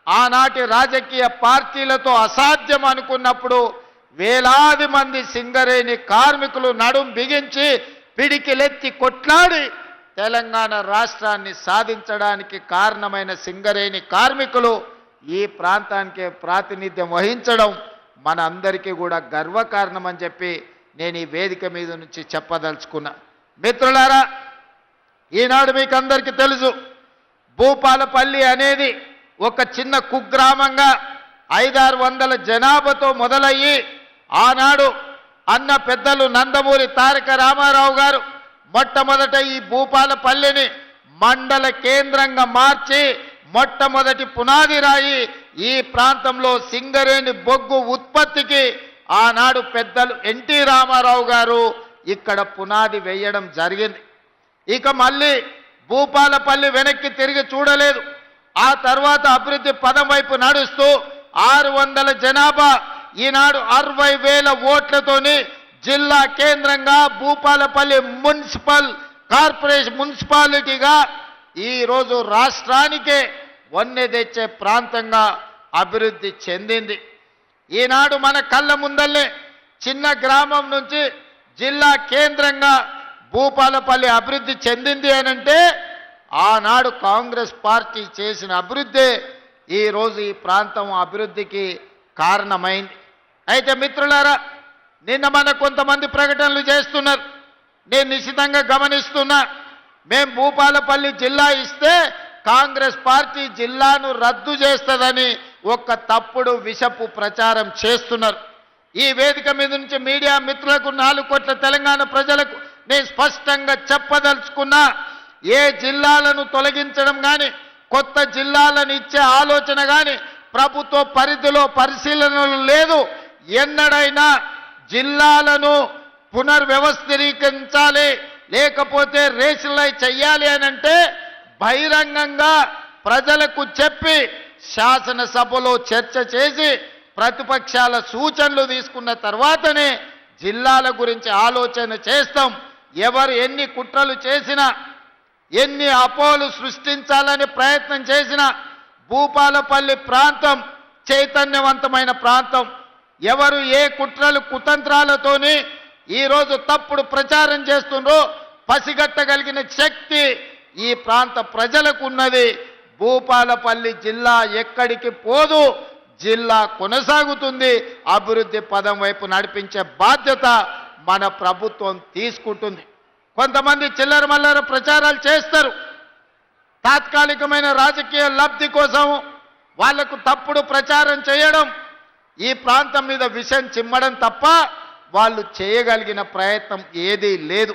ఆనాటి రాజకీయ పార్టీలతో అసాధ్యం అనుకున్నప్పుడు వేలాది మంది సింగరేణి కార్మికులు నడుం బిగించి పిడికిలెత్తి కొట్లాడి తెలంగాణ రాష్ట్రాన్ని సాధించడానికి కారణమైన సింగరేణి కార్మికులు ఈ ప్రాంతానికి ప్రాతినిధ్యం వహించడం మన అందరికీ కూడా గర్వకారణం అని చెప్పి నేను ఈ వేదిక మీద నుంచి చెప్పదలుచుకున్నా. మిత్రులారా, ఈనాడు మీకు అందరికీ తెలుసు, భూపాలపల్లి అనేది ఒక చిన్న కుగ్రామంగా 500-600 జనాభాతో మొదలయ్యి ఆనాడు అన్న పెద్దలు నందమూరి తారక రామారావు గారు మొట్టమొదట ఈ భూపాలపల్లిని మండల కేంద్రంగా మార్చి మొట్టమొదటి పునాది రాయి ఈ ప్రాంతంలో సింగరేణి బొగ్గు ఉత్పత్తికి ఆనాడు పెద్దలు ఎన్టీ రామారావు గారు ఇక్కడ పునాది వేయడం జరిగింది. ఇక మళ్ళీ భూపాలపల్లి వెనక్కి తిరిగి చూడలేదు. ఆ తర్వాత అభివృద్ధి పదం వైపు నడుస్తూ 600 జనాభా ఈనాడు 60,000 ఓట్లతోని జిల్లా కేంద్రంగా భూపాలపల్లి మున్సిపాలిటీగా ఈరోజు రాష్ట్రానికే వన్నె తెచ్చే ప్రాంతంగా అభివృద్ధి చెందింది. ఈనాడు మన కళ్ళ ముందల్లే చిన్న గ్రామం నుంచి జిల్లా కేంద్రంగా భూపాలపల్లి అభివృద్ధి చెందింది అనంటే ఆనాడు కాంగ్రెస్ పార్టీ చేసిన అభివృద్ధి ఈరోజు ఈ ప్రాంతం అభివృద్ధికి కారణమైంది. అయితే మిత్రులారా, నిన్న మన కొంతమంది ప్రకటనలు చేస్తున్నారు. నేను నిశ్చితంగా గమనిస్తున్నా. మేము భూపాలపల్లి జిల్లా ఇస్తే కాంగ్రెస్ పార్టీ జిల్లాను రద్దు చేస్తుందని ఒక తప్పుడు విషపు ప్రచారం చేస్తున్నారు. ఈ వేదిక మీద నుంచి మీడియా మిత్రులకు 4 కోట్ల తెలంగాణ ప్రజలకు నేను స్పష్టంగా చెప్పదలుచుకున్నా, ఏ జిల్లాలను తొలగించడం కానీ కొత్త జిల్లాలను ఇచ్చే ఆలోచన కానీ ప్రభుత్వ పరిధిలో పరిశీలనలు లేదు. ఎన్నడైనా జిల్లాలను పునర్వ్యవస్థీకరించాలి, లేకపోతే రేషనలైజ్ చెయ్యాలి అనంటే బహిరంగంగా ప్రజలకు చెప్పి శాసనసభలో చర్చ చేసి ప్రతిపక్షాల సూచనలు తీసుకున్న తర్వాతనే జిల్లాల గురించి ఆలోచన చేస్తాం. ఎవరు ఎన్ని కుట్రలు చేసినా, ఎన్ని అపోహలు సృష్టించాలని ప్రయత్నం చేసినా భూపాలపల్లి ప్రాంతం చైతన్యవంతమైన ప్రాంతం. ఎవరు ఏ కుట్రలు కుతంత్రాలతోని ఈరోజు తప్పుడు ప్రచారం చేస్తుండ్రో పసిగట్టగలిగిన శక్తి ఈ ప్రాంత ప్రజలకు ఉన్నది. భూపాలపల్లి జిల్లా ఎక్కడికి పోదు, జిల్లా కొనసాగుతుంది. అభివృద్ధి పదం వైపు నడిపించే బాధ్యత మన ప్రభుత్వం తీసుకుంటుంది. కొంతమంది చిల్లర మల్లర ప్రచారాలు చేస్తారు. తాత్కాలికమైన రాజకీయ లబ్ధి కోసం వాళ్లకు తప్పుడు ప్రచారం చేయడం, ఈ ప్రాంతం మీద విషం చిమ్మడం తప్ప వాళ్ళు చేయగలిగిన ప్రయత్నం ఏదీ లేదు.